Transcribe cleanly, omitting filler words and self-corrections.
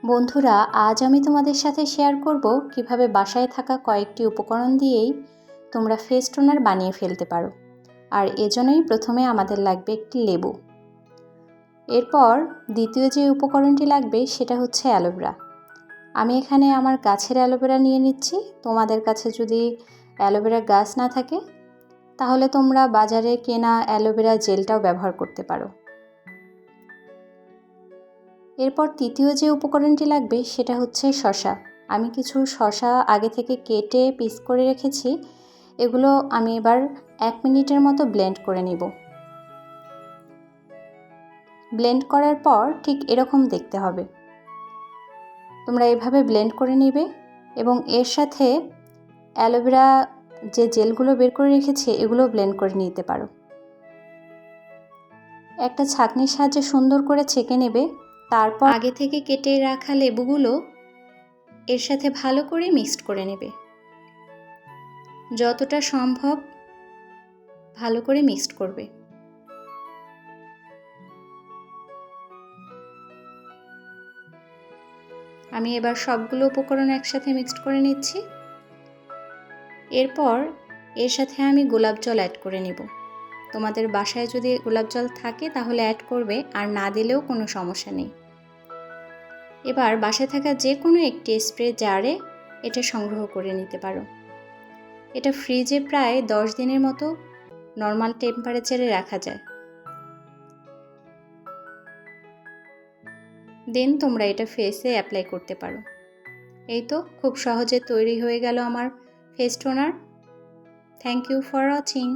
বন্ধুরা, আজ আমি তোমাদের সাথে শেয়ার করব কিভাবে বাসায় থাকা কয়েকটি উপকরণ দিয়েই তোমরা ফেস টোনার বানিয়ে ফেলতে পারো। আর এজন্যই প্রথমে আমাদের লাগবে একটি লেবু। এরপর দ্বিতীয় যে উপকরণটি লাগবে সেটা হচ্ছে অ্যালোভেরা। আমি এখানে আমার গাছের অ্যালোভেরা নিয়ে নিচ্ছি। তোমাদের কাছে যদি অ্যালোভেরা গাছ না থাকে তাহলে তোমরা বাজারে কেনা অ্যালোভেরা জেলটাও ব্যবহার করতে পারো। এরপর তৃতীয় যে উপকরণটি লাগবে সেটা হচ্ছে শসা। আমি কিছু শসা আগে থেকে কেটে পিস করে রেখেছি। এগুলো আমি এবার 1 মিনিটের মতো ব্লেন্ড করে নিব। ব্লেন্ড করার পর ঠিক এরকম দেখতে হবে। তোমরা এভাবে ব্লেন্ড করে নিবে এবং এর সাথে অ্যালোভেরা যে জেলগুলো বের করে রেখেছি এগুলো ব্লেন্ড করে নিতে পারো। একটা ছাঁকনির সাহায্যে সুন্দর করে ছেঁকে নেবে। তারপর আগে থেকে কেটে রাখা লেবুগুলো এর সাথে ভালো করে মিক্সড করে নেবে। যতটা সম্ভব ভালো করে মিক্সড করবে। আমি এবার সবগুলো উপকরণ একসাথে মিক্সড করে নিচ্ছি। এরপর এর সাথে আমি গোলাপ জল অ্যাড করে নেব। তোমাদের বাসায় যদি গোলাপ জল থাকে তাহলে অ্যাড করবে, আর না দিলেও কোনো সমস্যা নেই। এবার বাসায় থাকা যে কোনো একটি স্প্রে জারে এটা সংগ্রহ করে নিতে পারো। এটা ফ্রিজে প্রায় 10 দিনের মতো নর্মাল টেম্পারেচারে রাখা যায়। দেন তোমরা এটা ফেসে অ্যাপ্লাই করতে পারো। এই তো খুব সহজে তৈরি হয়ে গেল আমার face toner. Thank you for watching.